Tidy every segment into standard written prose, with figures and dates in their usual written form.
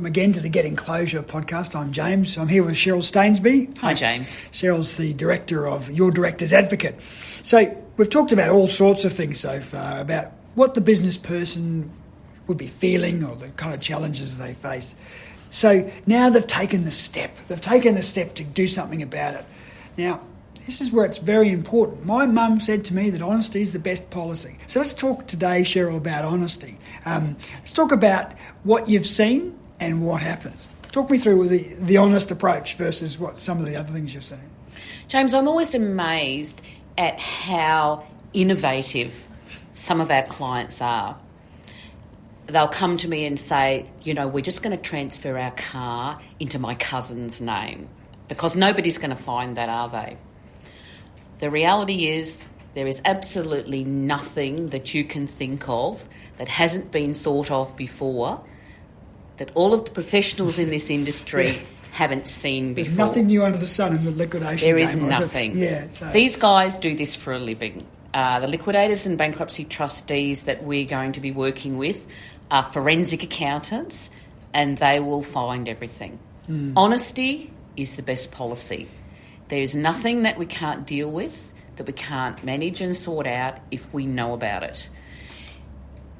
again to the Getting Closure podcast. I'm James. I'm here with Cheryl Stainsby. Hi, James. Cheryl's the director of Your Director's Advocate. So we've talked about all sorts of things so far, about what the business person would be feeling or the kind of challenges they face. So now they've taken the step. They've taken the step to do something about it. Now, this is where it's very important. My mum said to me that honesty is the best policy. So let's talk today, Cheryl, about honesty. Let's talk about what you've seen and what happens. Talk me through the honest approach versus what some of the other things you've seen. James, I'm always amazed at how innovative some of our clients are. They'll come to me and say, we're just going to transfer our car into my cousin's name because nobody's going to find that, are they? The reality is there is absolutely nothing that you can think of that hasn't been thought of before, that all of the professionals in this industry haven't seen before. There's nothing new under the sun in the liquidation There game, is nothing. So. These guys do this for a living. The liquidators and bankruptcy trustees that we're going to be working with are forensic accountants, and they will find everything. Honesty is the best policy. There's nothing that we can't deal with, that we can't manage and sort out if we know about it.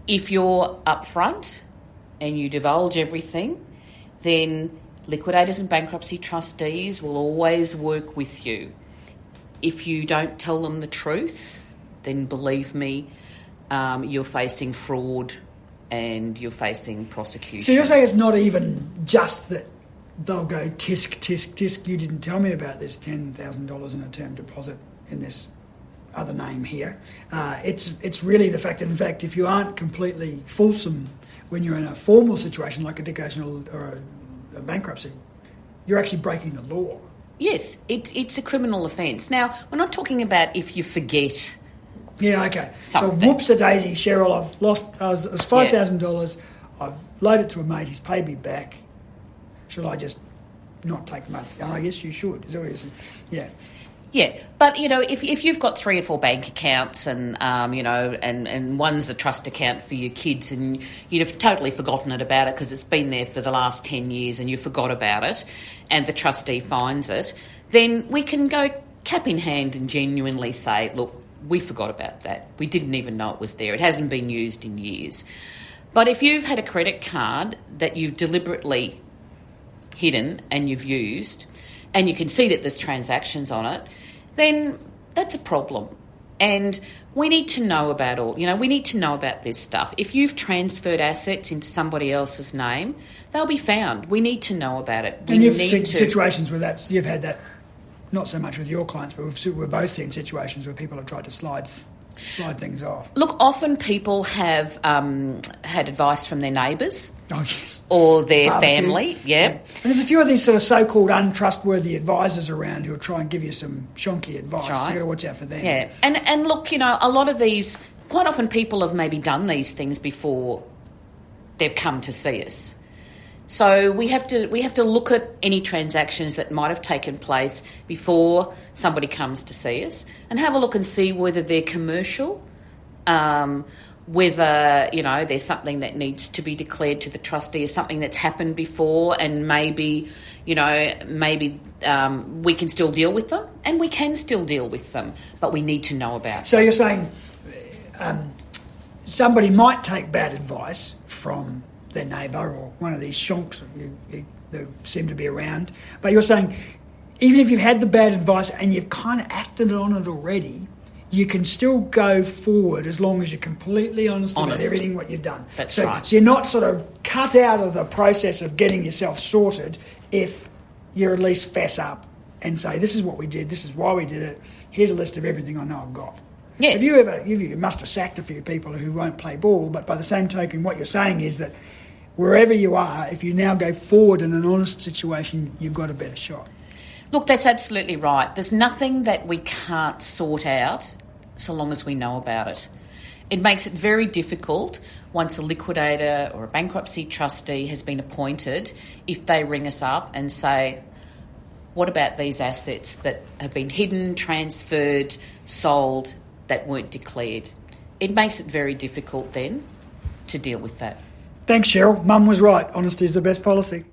If you're upfront and you divulge everything, then liquidators and bankruptcy trustees will always work with you. If you don't tell them the truth, then believe me, you're facing fraud and you're facing prosecution. So you're saying it's not even just that they'll go tisk, tisk, tisk, you didn't tell me about this $10,000 in a term deposit in this other name here. It's really the fact that, in fact, if you aren't completely fulsome when you're in a formal situation like a liquidation or a bankruptcy, you're actually breaking the law. Yes, it's a criminal offence. Now, we're not talking about if you forget. Yeah, okay. Something. So whoops-a-daisy, Cheryl, I've lost, it was $5,000, I've loaded it to a mate, he's paid me back. Should I just not take money? Oh, I guess you should. Is that what you're saying? Yeah. Yeah, but, if you've got 3 or 4 bank accounts and, and one's a trust account for your kids and you'd have totally forgotten about it because it's been there for the last 10 years and you forgot about it and the trustee finds it, then we can go cap in hand and genuinely say, look, we forgot about that. We didn't even know it was there. It hasn't been used in years. But if you've had a credit card that you've deliberately hidden and you've used and you can see that there's transactions on it, then that's a problem. And we need to know about we need to know about this stuff. If you've transferred assets into somebody else's name, they'll be found. We need to know about it. And you've seen situations where you've had that, not so much with your clients, but we've both seen situations where people have tried to slide things off. Look, often people have had advice from their neighbours. Oh, yes. Or their Barbecue. Family, yeah. And there's a few of these sort of so-called untrustworthy advisors around who'll try and give you some shonky advice. That's right. You've got to watch out for them. Yeah, and look, a lot of these, quite often people have maybe done these things before they've come to see us. So we have to look at any transactions that might have taken place before somebody comes to see us and have a look and see whether they're commercial, whether, there's something that needs to be declared to the trustee as something that's happened before and maybe we can still deal with them, and we can still deal with them, but we need to know about it. So you're saying somebody might take bad advice from their neighbour or one of these shonks that seem to be around, but you're saying even if you've had the bad advice and you've kind of acted on it already, you can still go forward as long as you're completely honest about everything what you've done. That's right. So you're not sort of cut out of the process of getting yourself sorted if you at least fess up and say, this is what we did, this is why we did it, here's a list of everything I know I've got. Yes. You must have sacked a few people who won't play ball, but by the same token, what you're saying is that wherever you are, if you now go forward in an honest situation, you've got a better shot. Look, that's absolutely right. There's nothing that we can't sort out so long as we know about it. It makes it very difficult once a liquidator or a bankruptcy trustee has been appointed if they ring us up and say, what about these assets that have been hidden, transferred, sold, that weren't declared? It makes it very difficult then to deal with that. Thanks, Cheryl. Mum was right. Honesty is the best policy.